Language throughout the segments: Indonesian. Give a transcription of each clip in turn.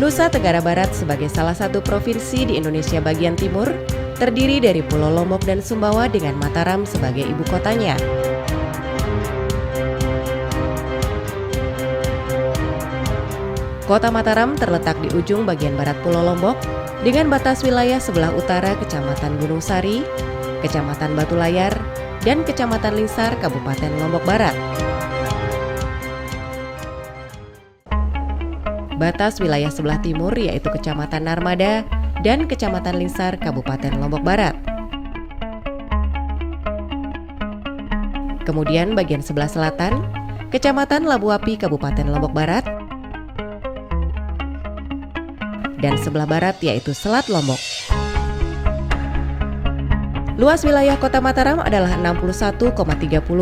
Nusa Tenggara Barat sebagai salah satu provinsi di Indonesia bagian timur, terdiri dari Pulau Lombok dan Sumbawa dengan Mataram sebagai ibu kotanya. Kota Mataram terletak di ujung bagian barat Pulau Lombok dengan batas wilayah sebelah utara Kecamatan Gunung Sari, Kecamatan Batu Layar, dan Kecamatan Lingsar, Kabupaten Lombok Barat. Batas wilayah sebelah timur yaitu Kecamatan Narmada dan Kecamatan Lingsar, Kabupaten Lombok Barat. Kemudian bagian sebelah selatan, Kecamatan Labu Api, Kabupaten Lombok Barat. Dan sebelah barat yaitu Selat Lombok. Luas wilayah Kota Mataram adalah 61,30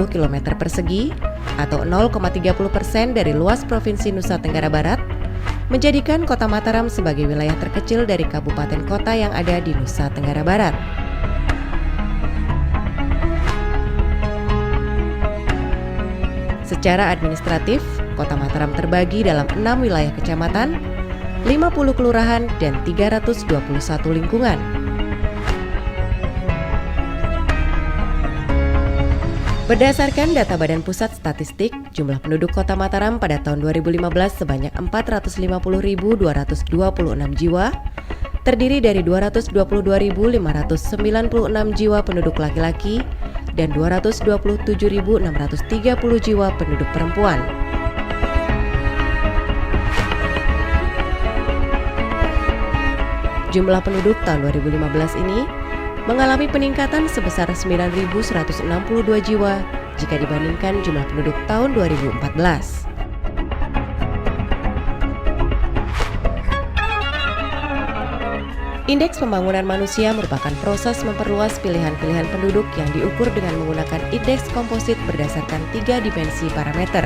km persegi atau 0,30% dari luas Provinsi Nusa Tenggara Barat, menjadikan Kota Mataram sebagai wilayah terkecil dari kabupaten kota yang ada di Nusa Tenggara Barat. Secara administratif, Kota Mataram terbagi dalam 6 wilayah kecamatan, 50 kelurahan, dan 321 lingkungan. Berdasarkan data Badan Pusat Statistik, jumlah penduduk Kota Mataram pada tahun 2015 sebanyak 450.226 jiwa, terdiri dari 222.596 jiwa penduduk laki-laki dan 227.630 jiwa penduduk perempuan. Jumlah penduduk tahun 2015 ini mengalami peningkatan sebesar 9.162 jiwa jika dibandingkan jumlah penduduk tahun 2014. Indeks pembangunan manusia merupakan proses memperluas pilihan-pilihan penduduk yang diukur dengan menggunakan indeks komposit berdasarkan 3 dimensi parameter.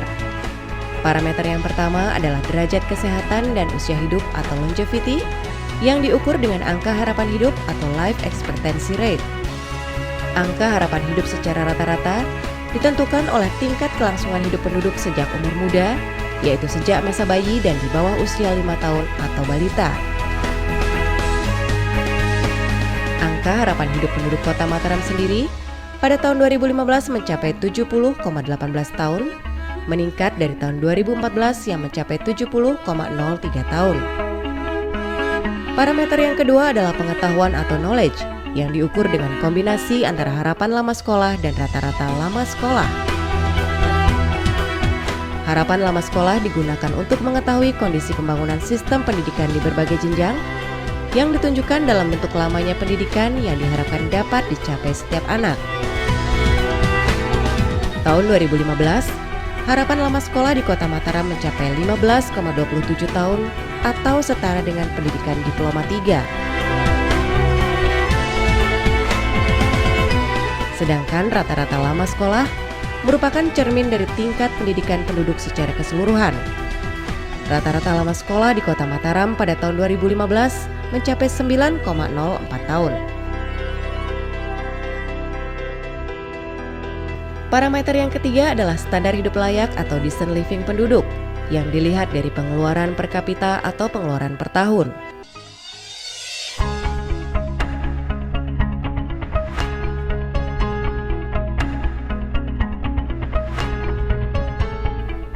Parameter yang pertama adalah derajat kesehatan dan usia hidup atau longevity, yang diukur dengan angka harapan hidup atau life expectancy rate. Angka harapan hidup secara rata-rata ditentukan oleh tingkat kelangsungan hidup penduduk sejak umur muda, yaitu sejak masa bayi dan di bawah usia 5 tahun atau balita. Angka harapan hidup penduduk Kota Mataram sendiri pada tahun 2015 mencapai 70,18 tahun, meningkat dari tahun 2014 yang mencapai 70,03 tahun. Parameter yang kedua adalah pengetahuan atau knowledge, yang diukur dengan kombinasi antara harapan lama sekolah dan rata-rata lama sekolah. Harapan lama sekolah digunakan untuk mengetahui kondisi pembangunan sistem pendidikan di berbagai jenjang, yang ditunjukkan dalam bentuk lamanya pendidikan yang diharapkan dapat dicapai setiap anak. Tahun 2015, harapan lama sekolah di Kota Mataram mencapai 15,27 tahun atau setara dengan pendidikan diploma 3. Sedangkan rata-rata lama sekolah merupakan cermin dari tingkat pendidikan penduduk secara keseluruhan. Rata-rata lama sekolah di Kota Mataram pada tahun 2015 mencapai 9,04 tahun. Parameter yang ketiga adalah standar hidup layak atau decent living penduduk, yang dilihat dari pengeluaran per kapita atau pengeluaran per tahun.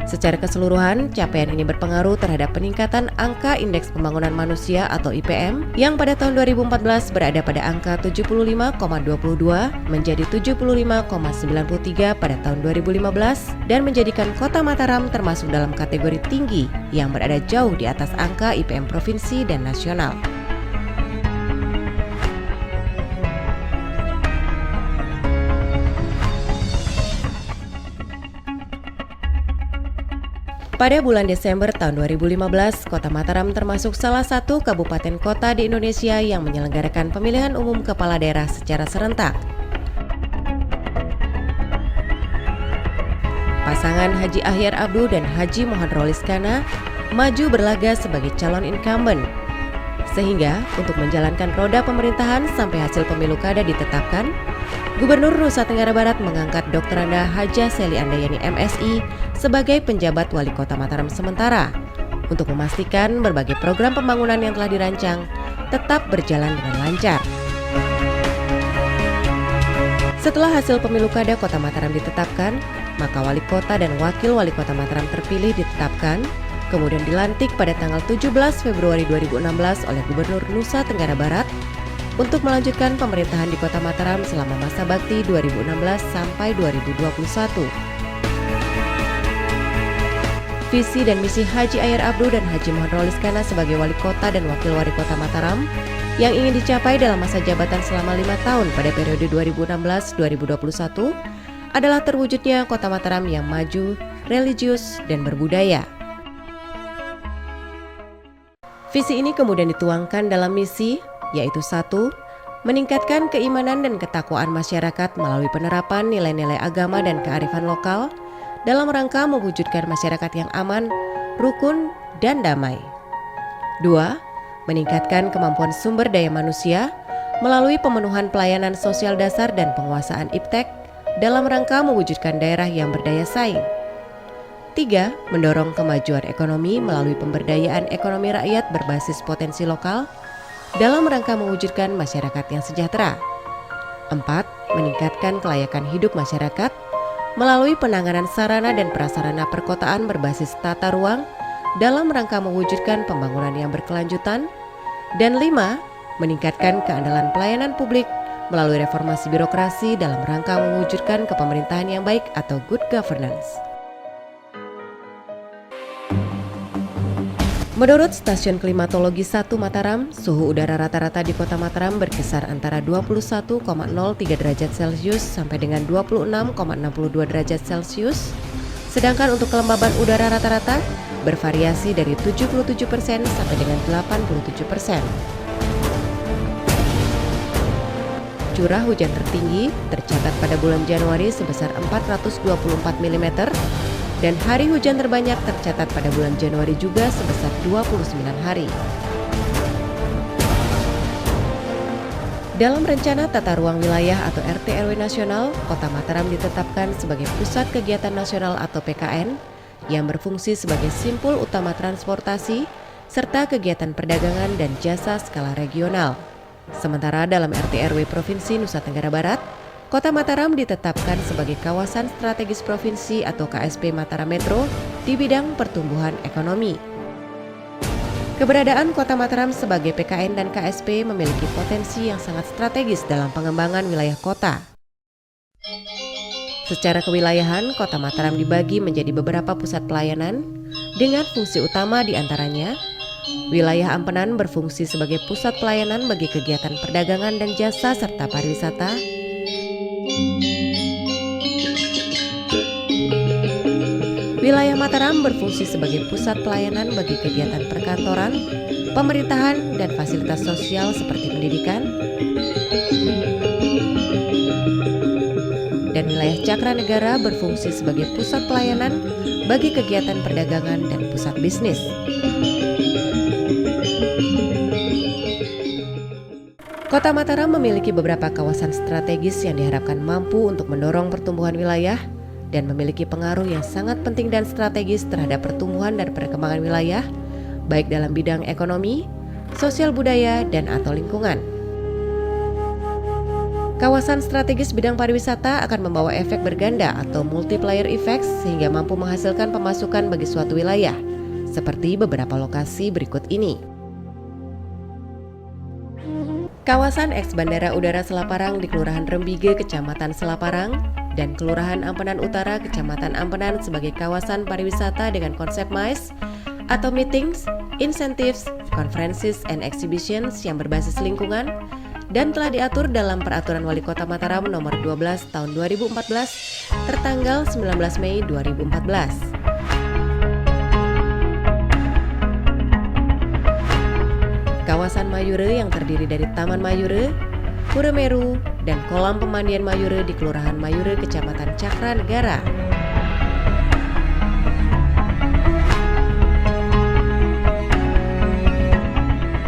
Secara keseluruhan, capaian ini berpengaruh terhadap peningkatan angka Indeks Pembangunan Manusia atau IPM yang pada tahun 2014 berada pada angka 75,22 menjadi 75,93 pada tahun 2015 dan menjadikan Kota Mataram termasuk dalam kategori tinggi yang berada jauh di atas angka IPM provinsi dan nasional. Pada bulan Desember tahun 2015, Kota Mataram termasuk salah satu kabupaten kota di Indonesia yang menyelenggarakan pemilihan umum kepala daerah secara serentak. Pasangan Haji Ahyar Abdu dan Haji Mohd Rolis Kana maju berlaga sebagai calon incumbent. Sehingga untuk menjalankan roda pemerintahan sampai hasil pemilu kada ditetapkan, Gubernur Nusa Tenggara Barat mengangkat Dr. Hajah Seli Andayani MSI sebagai penjabat Wali Kota Mataram sementara untuk memastikan berbagai program pembangunan yang telah dirancang tetap berjalan dengan lancar. Setelah hasil pemilu kada Kota Mataram ditetapkan, maka wali kota dan wakil wali kota Mataram terpilih ditetapkan, kemudian dilantik pada tanggal 17 Februari 2016 oleh Gubernur Nusa Tenggara Barat untuk melanjutkan pemerintahan di Kota Mataram selama masa bakti 2016 sampai 2021. Visi dan misi Haji Ayar Abdu dan Haji Muhammad Roliskana sebagai wali kota dan wakil wali kota Mataram yang ingin dicapai dalam masa jabatan selama 5 tahun pada periode 2016-2021 adalah terwujudnya Kota Mataram yang maju, religius, dan berbudaya. Visi ini kemudian dituangkan dalam misi, yaitu 1. Meningkatkan keimanan dan ketakwaan masyarakat melalui penerapan nilai-nilai agama dan kearifan lokal dalam rangka mewujudkan masyarakat yang aman, rukun, dan damai. 2. Meningkatkan kemampuan sumber daya manusia melalui pemenuhan pelayanan sosial dasar dan penguasaan iptek dalam rangka mewujudkan daerah yang berdaya saing. 3. Mendorong kemajuan ekonomi melalui pemberdayaan ekonomi rakyat berbasis potensi lokal dalam rangka mewujudkan masyarakat yang sejahtera. 4. Meningkatkan kelayakan hidup masyarakat melalui penanganan sarana dan prasarana perkotaan berbasis tata ruang dalam rangka mewujudkan pembangunan yang berkelanjutan. Dan 5. Meningkatkan keandalan pelayanan publik melalui reformasi birokrasi dalam rangka mewujudkan kepemerintahan yang baik atau good governance. Menurut Stasiun Klimatologi 1 Mataram, suhu udara rata-rata di Kota Mataram berkisar antara 21,03 derajat Celcius sampai dengan 26,62 derajat Celcius. Sedangkan untuk kelembaban udara rata-rata bervariasi dari 77% sampai dengan 87%. Curah hujan tertinggi tercatat pada bulan Januari sebesar 424 mm dan hari hujan terbanyak tercatat pada bulan Januari juga sebesar 29 hari. Dalam rencana tata ruang wilayah atau RT/RW nasional, Kota Mataram ditetapkan sebagai pusat kegiatan nasional atau PKN yang berfungsi sebagai simpul utama transportasi serta kegiatan perdagangan dan jasa skala regional. Sementara dalam RT/RW Provinsi Nusa Tenggara Barat, Kota Mataram ditetapkan sebagai kawasan strategis provinsi atau KSP Mataram Metro di bidang pertumbuhan ekonomi. Keberadaan Kota Mataram sebagai PKN dan KSP memiliki potensi yang sangat strategis dalam pengembangan wilayah kota. Secara kewilayahan, Kota Mataram dibagi menjadi beberapa pusat pelayanan dengan fungsi utama diantaranya wilayah Ampenan berfungsi sebagai pusat pelayanan bagi kegiatan perdagangan dan jasa serta pariwisata. Wilayah Mataram berfungsi sebagai pusat pelayanan bagi kegiatan perkantoran, pemerintahan, dan fasilitas sosial seperti pendidikan. Dan wilayah Cakranegara berfungsi sebagai pusat pelayanan bagi kegiatan perdagangan dan pusat bisnis. Kota Mataram memiliki beberapa kawasan strategis yang diharapkan mampu untuk mendorong pertumbuhan wilayah dan memiliki pengaruh yang sangat penting dan strategis terhadap pertumbuhan dan perkembangan wilayah, baik dalam bidang ekonomi, sosial budaya, dan atau lingkungan. Kawasan strategis bidang pariwisata akan membawa efek berganda atau multiplier effects sehingga mampu menghasilkan pemasukan bagi suatu wilayah, seperti beberapa lokasi berikut ini. Kawasan eks Bandara Udara Selaparang di Kelurahan Rembige, Kecamatan Selaparang, dan Kelurahan Ampenan Utara, Kecamatan Ampenan sebagai kawasan pariwisata dengan konsep MICE atau Meetings, Incentives, Conferences and Exhibitions yang berbasis lingkungan dan telah diatur dalam Peraturan Wali Kota Mataram Nomor 12 Tahun 2014 tertanggal 19 Mei 2014. Kawasan Mayure yang terdiri dari Taman Mayure, Pura Meru, dan Kolam Pemandian Mayure di Kelurahan Mayure, Kecamatan Cakranegara.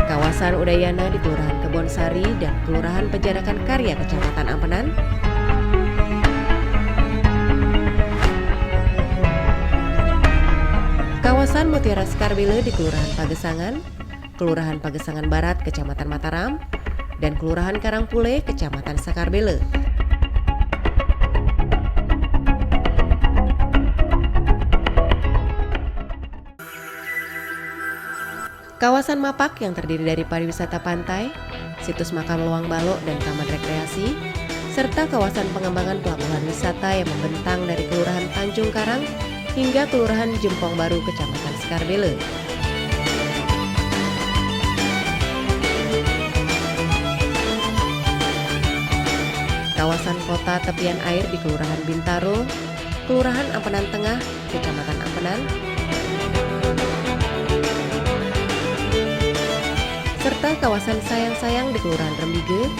Kawasan Udayana di Kelurahan Kebonsari dan Kelurahan Penjarakan Karya, Kecamatan Ampenan. Kawasan Mutiara Sekarbile di Kelurahan Pagesangan, Kelurahan Pagesangan Barat, Kecamatan Mataram, dan Kelurahan Karangpule, Kecamatan Sekarbile. Kawasan Mapak yang terdiri dari pariwisata pantai, situs makam Loang Balok dan taman rekreasi, serta kawasan pengembangan pelabuhan wisata yang membentang dari Kelurahan Tanjung Karang hingga Kelurahan Jempong Baru, Kecamatan Sekarbile. Kawasan kota tepian air di Kelurahan Bintaro, Kelurahan Ampenan Tengah, Kecamatan Ampenan, serta kawasan Sayang-Sayang di Kelurahan Rembige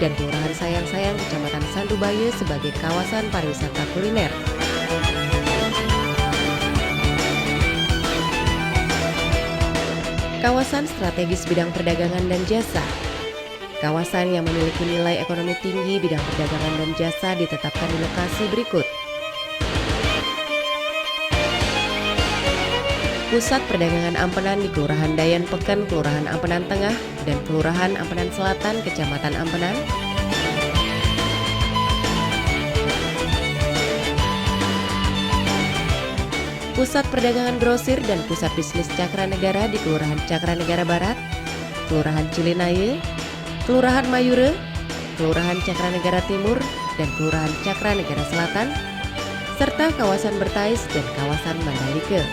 dan Kelurahan Sayang-Sayang Kecamatan Sandubaya sebagai kawasan pariwisata kuliner. Kawasan strategis bidang perdagangan dan jasa. Kawasan yang memiliki nilai ekonomi tinggi bidang perdagangan dan jasa ditetapkan di lokasi berikut. Pusat Perdagangan Ampenan di Kelurahan Dayan Peken, Kelurahan Ampenan Tengah, dan Kelurahan Ampenan Selatan, Kecamatan Ampenan. Pusat Perdagangan Grosir dan Pusat Bisnis Cakra Negara di Kelurahan Cakra Negara Barat, Kelurahan Cilinaye, Kelurahan Mayure, Kelurahan Cakra Negara Timur, dan Kelurahan Cakra Negara Selatan, serta kawasan Bertais dan kawasan Mandalika.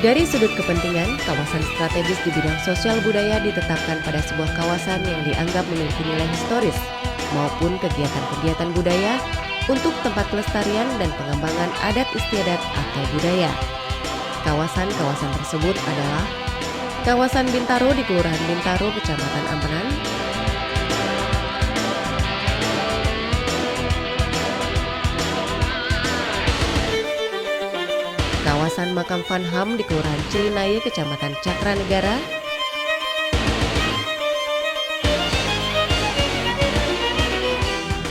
Dari sudut kepentingan, kawasan strategis di bidang sosial budaya ditetapkan pada sebuah kawasan yang dianggap memiliki nilai historis maupun kegiatan-kegiatan budaya untuk tempat pelestarian dan pengembangan adat istiadat atau budaya. Kawasan-kawasan tersebut adalah kawasan Bintaro di Kelurahan Bintaro, Kecamatan Ampenan, kawasan Makam Vanham di Kelurahan Cilinaye, Kecamatan Cakra Negara,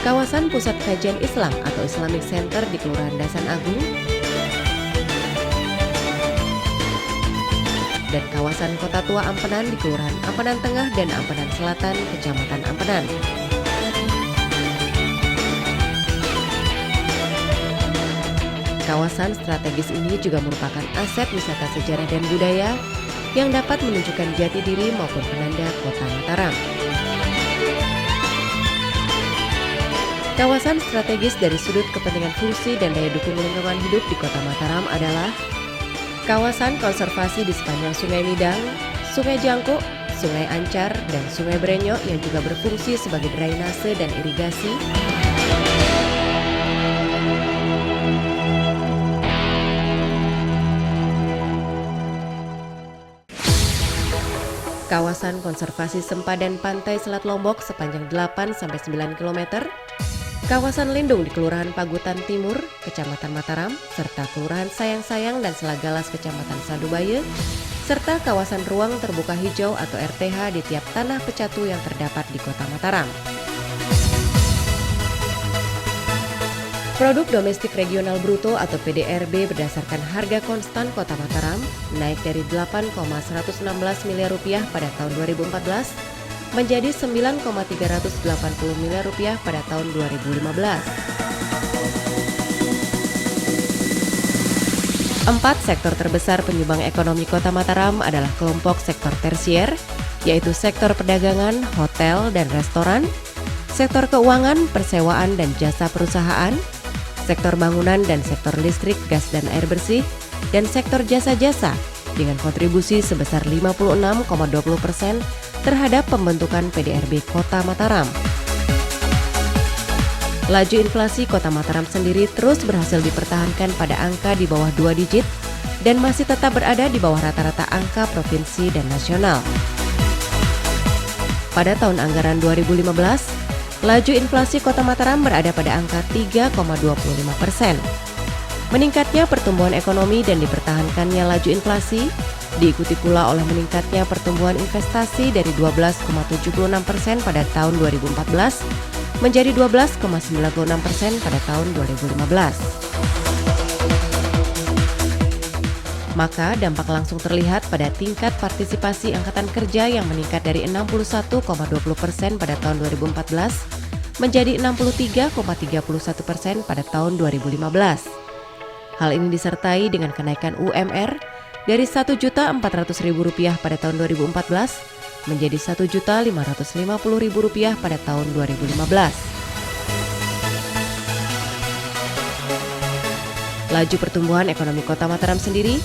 kawasan Pusat Kajian Islam atau Islamic Center di Kelurahan Dasan Agung, dan kawasan Kota Tua Ampenan di Kelurahan Ampenan Tengah dan Ampenan Selatan, Kecamatan Ampenan. Kawasan strategis ini juga merupakan aset wisata sejarah dan budaya yang dapat menunjukkan jati diri maupun penanda Kota Mataram. Kawasan strategis dari sudut kepentingan fungsi dan daya dukung lingkungan hidup di Kota Mataram adalah kawasan konservasi di sepanjang Sungai Midang, Sungai Jangkuk, Sungai Ancar, dan Sungai Brenyok yang juga berfungsi sebagai drainase dan irigasi. Kawasan konservasi sempadan pantai Selat Lombok sepanjang 8-9 km, kawasan lindung di Kelurahan Pagutan Timur, Kecamatan Mataram, serta Kelurahan Sayang-Sayang dan Selagalas, Kecamatan Sandubaya, serta kawasan ruang terbuka hijau atau RTH di tiap tanah pecatu yang terdapat di Kota Mataram. Produk Domestik Regional Bruto atau PDRB berdasarkan harga konstan Kota Mataram naik dari 8,116 miliar rupiah pada tahun 2014 menjadi 9,380 miliar rupiah pada tahun 2015. 4 sektor terbesar penyumbang ekonomi Kota Mataram adalah kelompok sektor tersier, yaitu sektor perdagangan, hotel, dan restoran, sektor keuangan, persewaan, dan jasa perusahaan, sektor bangunan dan sektor listrik, gas dan air bersih, dan sektor jasa-jasa dengan kontribusi sebesar 56,20% terhadap pembentukan PDRB Kota Mataram. Laju inflasi Kota Mataram sendiri terus berhasil dipertahankan pada angka di bawah 2 digit dan masih tetap berada di bawah rata-rata angka provinsi dan nasional. Pada tahun anggaran 2015, laju inflasi Kota Mataram berada pada angka 3,25%. Meningkatnya pertumbuhan ekonomi dan dipertahankannya laju inflasi diikuti pula oleh meningkatnya pertumbuhan investasi dari 12,76% pada tahun 2014 menjadi 12,96% pada tahun 2015. Maka dampak langsung terlihat pada tingkat partisipasi angkatan kerja yang meningkat dari 61,20% pada tahun 2014 menjadi 63,31% pada tahun 2015. Hal ini disertai dengan kenaikan UMR dari Rp1.400.000 pada tahun 2014 menjadi Rp1.550.000 pada tahun 2015. Laju pertumbuhan ekonomi Kota Mataram sendiri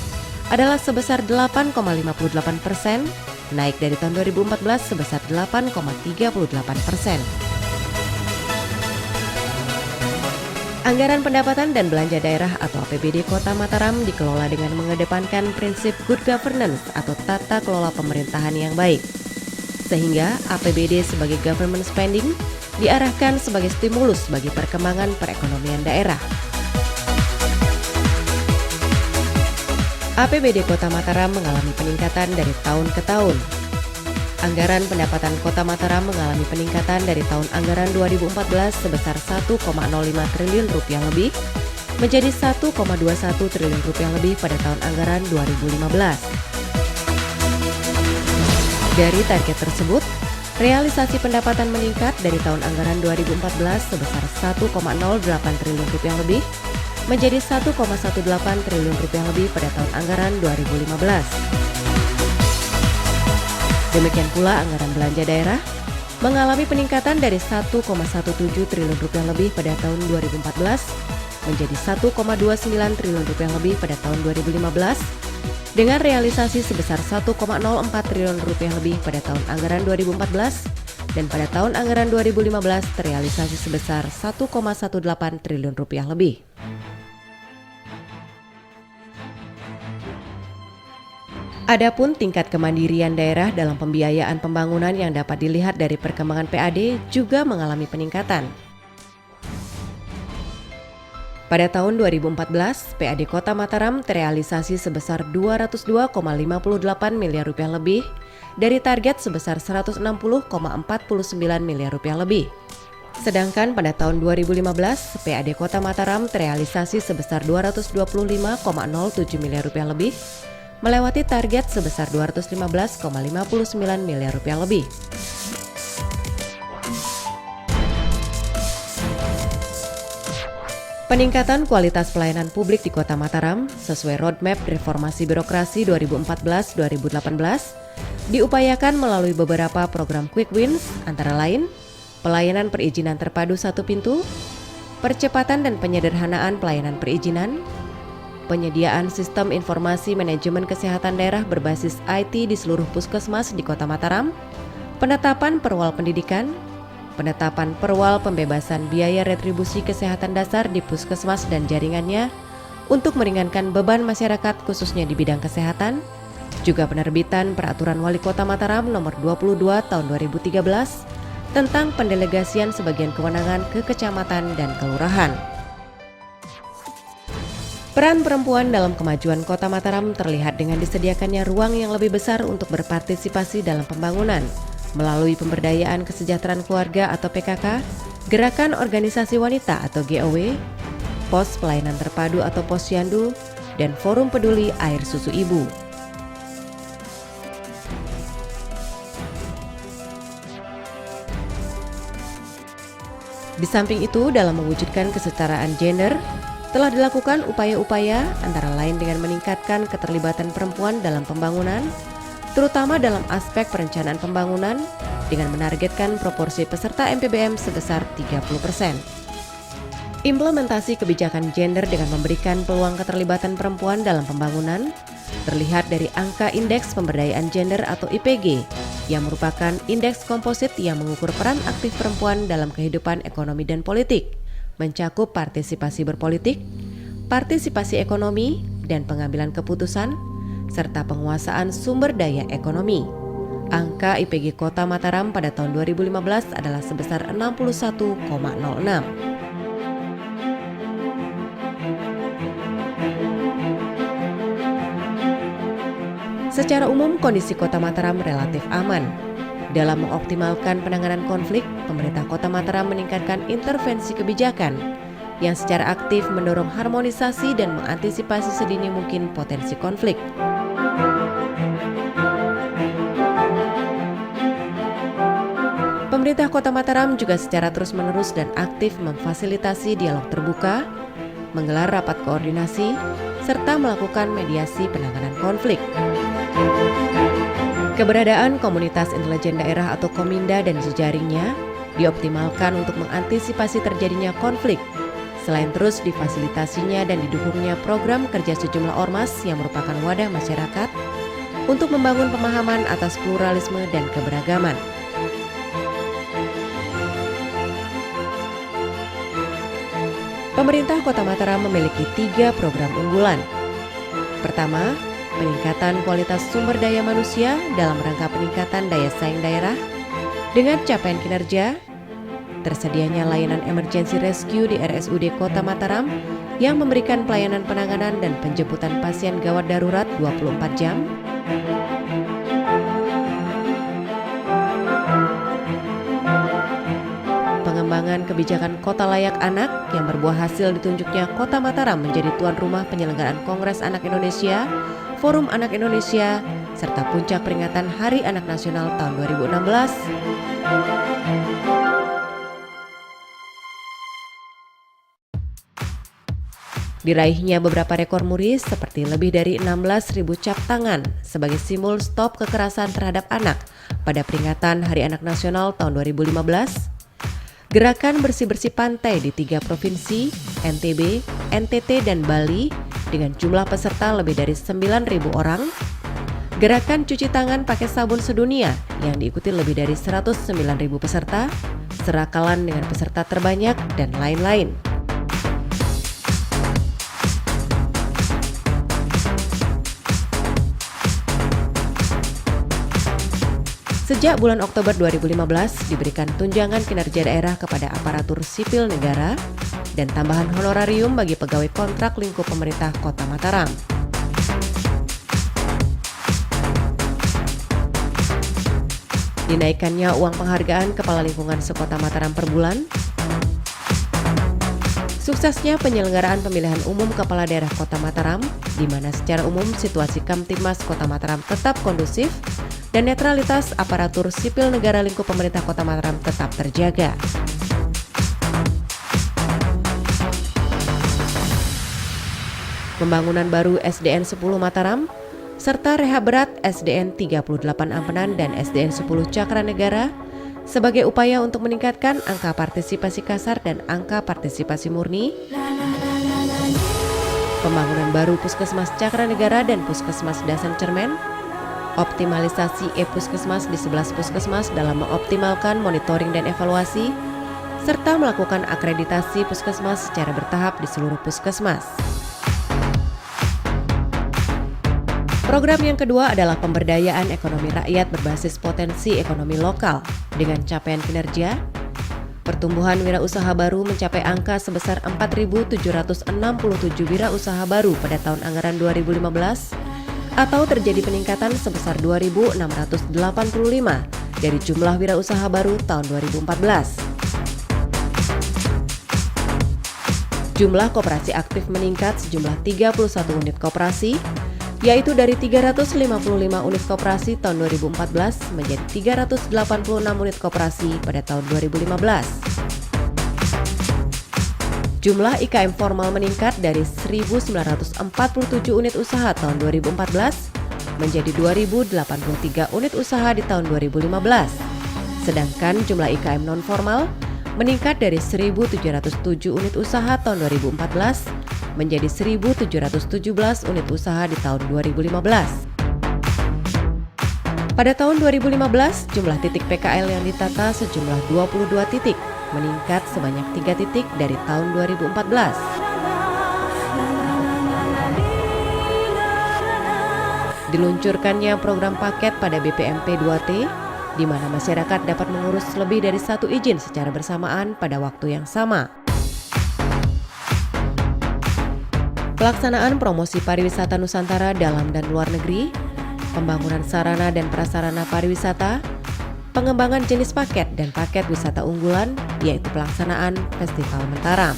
adalah sebesar 8,58%, naik dari tahun 2014 sebesar 8,38%. Anggaran pendapatan dan belanja daerah atau APBD Kota Mataram dikelola dengan mengedepankan prinsip good governance atau tata kelola pemerintahan yang baik. Sehingga APBD sebagai government spending diarahkan sebagai stimulus bagi perkembangan perekonomian daerah. APBD Kota Mataram mengalami peningkatan dari tahun ke tahun. Anggaran pendapatan Kota Mataram mengalami peningkatan dari tahun anggaran 2014 sebesar Rp1,05 triliun lebih menjadi Rp1,21 triliun lebih pada tahun anggaran 2015. Dari target tersebut, realisasi pendapatan meningkat dari tahun anggaran 2014 sebesar Rp1,08 triliun lebih menjadi Rp1,18 triliun lebih pada tahun anggaran 2015. Demikian pula anggaran belanja daerah mengalami peningkatan dari Rp1,17 triliun lebih pada tahun 2014 menjadi Rp1,29 triliun lebih pada tahun 2015 dengan realisasi sebesar Rp1,04 triliun lebih pada tahun anggaran 2014 dan pada tahun anggaran 2015 terrealisasi sebesar Rp1,18 triliun lebih. Adapun tingkat kemandirian daerah dalam pembiayaan pembangunan yang dapat dilihat dari perkembangan PAD juga mengalami peningkatan. Pada tahun 2014, PAD Kota Mataram terrealisasi sebesar Rp202,58 miliar lebih dari target sebesar Rp160,49 miliar lebih. Sedangkan pada tahun 2015, PAD Kota Mataram terrealisasi sebesar Rp225,07 miliar lebih melewati target sebesar Rp215,59 miliar lebih. Peningkatan kualitas pelayanan publik di Kota Mataram sesuai roadmap reformasi birokrasi 2014-2018 diupayakan melalui beberapa program quick wins antara lain pelayanan perizinan terpadu satu pintu, percepatan dan penyederhanaan pelayanan perizinan, penyediaan sistem informasi manajemen kesehatan daerah berbasis IT di seluruh puskesmas di Kota Mataram, penetapan perwal pendidikan, penetapan perwal pembebasan biaya retribusi kesehatan dasar di puskesmas dan jaringannya untuk meringankan beban masyarakat khususnya di bidang kesehatan, juga penerbitan Peraturan Wali Kota Mataram Nomor 22 Tahun 2013 tentang pendelegasian sebagian kewenangan ke kecamatan dan kelurahan. Peran perempuan dalam kemajuan Kota Mataram terlihat dengan disediakannya ruang yang lebih besar untuk berpartisipasi dalam pembangunan melalui pemberdayaan kesejahteraan keluarga atau PKK, gerakan organisasi wanita atau GOW, pos pelayanan terpadu atau posyandu, dan forum peduli air susu ibu. Di samping itu, dalam mewujudkan kesetaraan gender, telah dilakukan upaya-upaya antara lain dengan meningkatkan keterlibatan perempuan dalam pembangunan, terutama dalam aspek perencanaan pembangunan dengan menargetkan proporsi peserta MPBM sebesar 30%. Implementasi kebijakan gender dengan memberikan peluang keterlibatan perempuan dalam pembangunan terlihat dari angka Indeks Pemberdayaan Gender atau IPG yang merupakan indeks komposit yang mengukur peran aktif perempuan dalam kehidupan ekonomi dan politik, mencakup partisipasi berpolitik, partisipasi ekonomi, dan pengambilan keputusan, serta penguasaan sumber daya ekonomi. Angka IPG Kota Mataram pada tahun 2015 adalah sebesar 61,06. Secara umum, kondisi Kota Mataram relatif aman. Dalam mengoptimalkan penanganan konflik, pemerintah Kota Mataram meningkatkan intervensi kebijakan yang secara aktif mendorong harmonisasi dan mengantisipasi sedini mungkin potensi konflik. Pemerintah Kota Mataram juga secara terus-menerus dan aktif memfasilitasi dialog terbuka, menggelar rapat koordinasi, serta melakukan mediasi penanganan konflik. Keberadaan Komunitas Intelijen Daerah atau Kominda dan jejaringnya dioptimalkan untuk mengantisipasi terjadinya konflik, selain terus difasilitasinya dan didukungnya program kerja sejumlah ormas yang merupakan wadah masyarakat untuk membangun pemahaman atas pluralisme dan keberagaman. Pemerintah Kota Mataram memiliki 3 program unggulan. Pertama, peningkatan kualitas sumber daya manusia dalam rangka peningkatan daya saing daerah dengan capaian kinerja, tersedianya layanan emergency rescue di RSUD Kota Mataram yang memberikan pelayanan penanganan dan penjemputan pasien gawat darurat 24 jam, pengembangan kebijakan kota layak anak yang berbuah hasil ditunjuknya Kota Mataram menjadi tuan rumah penyelenggaraan Kongres Anak Indonesia, Forum Anak Indonesia, serta puncak peringatan Hari Anak Nasional tahun 2016. Diraihnya beberapa rekor muri seperti lebih dari 16.000 cap tangan sebagai simbol stop kekerasan terhadap anak pada peringatan Hari Anak Nasional tahun 2015. Gerakan bersih-bersih pantai di 3 provinsi, NTB, NTT, dan Bali dengan jumlah peserta lebih dari 9.000 orang. Gerakan cuci tangan pakai sabun sedunia yang diikuti lebih dari 109.000 peserta, serakalan dengan peserta terbanyak, dan lain-lain. Sejak bulan Oktober 2015 diberikan tunjangan kinerja daerah kepada aparatur sipil negara dan tambahan honorarium bagi pegawai kontrak lingkup pemerintah Kota Mataram. Dinaikkannya uang penghargaan Kepala Lingkungan Sekota Mataram per bulan. Suksesnya penyelenggaraan pemilihan umum Kepala Daerah Kota Mataram, di mana secara umum situasi Kamtibmas Kota Mataram tetap kondusif dan netralitas aparatur sipil negara lingkup pemerintah Kota Mataram tetap terjaga. Pembangunan baru SDN 10 Mataram, serta rehab berat SDN 38 Ampenan dan SDN 10 Cakranegara sebagai upaya untuk meningkatkan angka partisipasi kasar dan angka partisipasi murni. Pembangunan baru Puskesmas Cakranegara dan Puskesmas Dasan Cermen, optimalisasi e-Puskesmas di 11 Puskesmas dalam mengoptimalkan monitoring dan evaluasi, serta melakukan akreditasi Puskesmas secara bertahap di seluruh Puskesmas. Program yang kedua adalah pemberdayaan ekonomi rakyat berbasis potensi ekonomi lokal dengan capaian kinerja. Pertumbuhan wirausaha baru mencapai angka sebesar 4.767 wirausaha baru pada tahun anggaran 2015, atau terjadi peningkatan sebesar 2.685 dari jumlah wirausaha baru tahun 2014. Jumlah koperasi aktif meningkat sejumlah 31 unit koperasi, yaitu dari 355 unit koperasi tahun 2014 menjadi 386 unit koperasi pada tahun 2015. Jumlah IKM formal meningkat dari 1.947 unit usaha tahun 2014 menjadi 2.083 unit usaha di tahun 2015. Sedangkan jumlah IKM non-formal meningkat dari 1.707 unit usaha tahun 2014 menjadi 1.717 unit usaha di tahun 2015. Pada tahun 2015, jumlah titik PKL yang ditata sejumlah 22 titik, meningkat sebanyak 3 titik dari tahun 2014. Diluncurkannya program paket pada BPMP 2T, di mana masyarakat dapat mengurus lebih dari 1 izin secara bersamaan pada waktu yang sama. Pelaksanaan promosi pariwisata Nusantara dalam dan luar negeri, pembangunan sarana dan prasarana pariwisata, pengembangan jenis paket dan paket wisata unggulan, yaitu pelaksanaan Festival Mataram.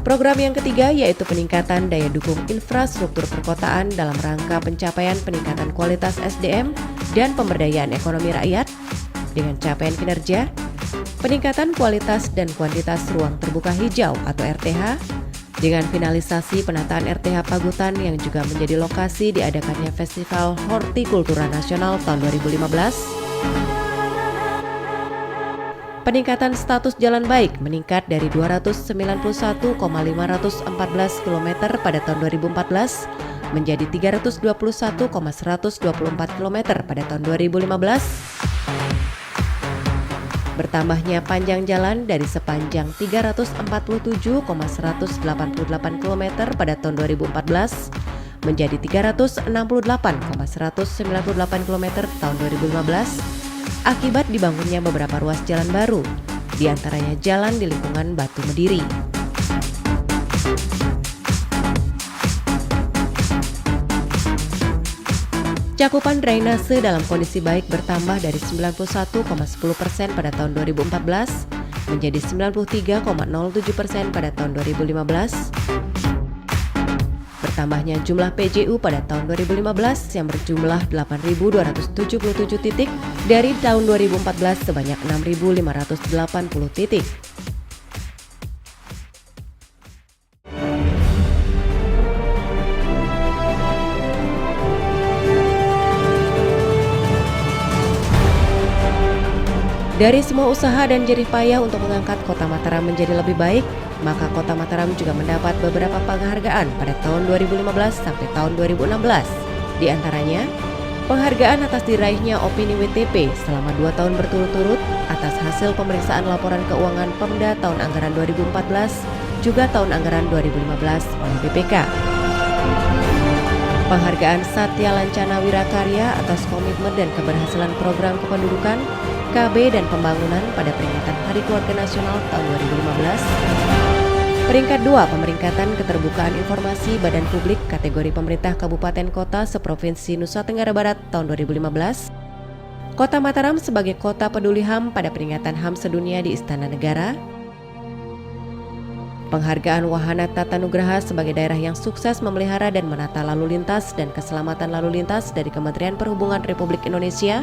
Program yang ketiga yaitu peningkatan daya dukung infrastruktur perkotaan dalam rangka pencapaian peningkatan kualitas SDM dan pemberdayaan ekonomi rakyat dengan capaian kinerja, peningkatan kualitas dan kuantitas ruang terbuka hijau atau RTH, dengan finalisasi penataan RTH Pagutan yang juga menjadi lokasi diadakannya Festival Hortikultura Nasional tahun 2015. Peningkatan status jalan baik meningkat dari 291,514 km pada tahun 2014 menjadi 321,124 km pada tahun 2015. Bertambahnya panjang jalan dari sepanjang 347,188 km pada tahun 2014 menjadi 368,198 km tahun 2015. Akibat dibangunnya beberapa ruas jalan baru, diantaranya jalan di lingkungan Batu Mediri. Cakupan drainase dalam kondisi baik bertambah dari 91,10% pada tahun 2014 menjadi 93,07% pada tahun 2015. Bertambahnya jumlah PJU pada tahun 2015 yang berjumlah 8.277 titik dari tahun 2014 sebanyak 6.580 titik. Dari semua usaha dan jerih payah untuk mengangkat Kota Mataram menjadi lebih baik, maka Kota Mataram juga mendapat beberapa penghargaan pada tahun 2015 sampai tahun 2016. Di antaranya, penghargaan atas diraihnya opini WTP selama 2 tahun berturut-turut atas hasil pemeriksaan laporan keuangan Pemda tahun anggaran 2014 juga tahun anggaran 2015 oleh BPK. Penghargaan Satya Lancana Wirakarya atas komitmen dan keberhasilan program kependudukan, KB dan pembangunan pada peringatan Hari Keluarga Nasional tahun 2015. Peringkat 2, pemeringkatan keterbukaan informasi Badan Publik kategori pemerintah Kabupaten Kota seprovinsi Nusa Tenggara Barat tahun 2015. Kota Mataram sebagai Kota Peduli HAM pada peringatan HAM sedunia di Istana Negara. Penghargaan Wahana Tata Nugraha sebagai daerah yang sukses memelihara dan menata lalu lintas dan keselamatan lalu lintas dari Kementerian Perhubungan Republik Indonesia.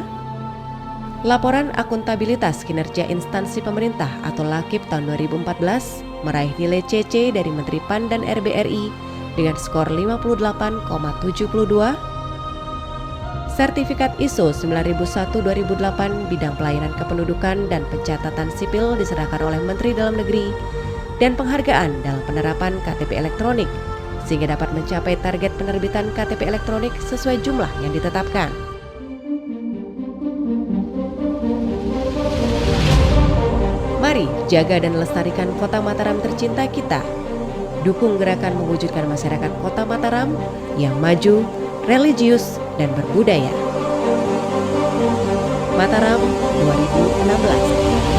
Laporan Akuntabilitas Kinerja Instansi Pemerintah atau LAKIP tahun 2014 meraih nilai CC dari Menteri PAN dan RBRI dengan skor 58,72. Sertifikat ISO 9001-2008 bidang pelayanan kependudukan dan pencatatan sipil diserahkan oleh Menteri Dalam Negeri, dan penghargaan dalam penerapan KTP elektronik sehingga dapat mencapai target penerbitan KTP elektronik sesuai jumlah yang ditetapkan. Mari jaga dan lestarikan Kota Mataram tercinta kita. Dukung gerakan mewujudkan masyarakat Kota Mataram yang maju, religius, dan berbudaya. Mataram 2016.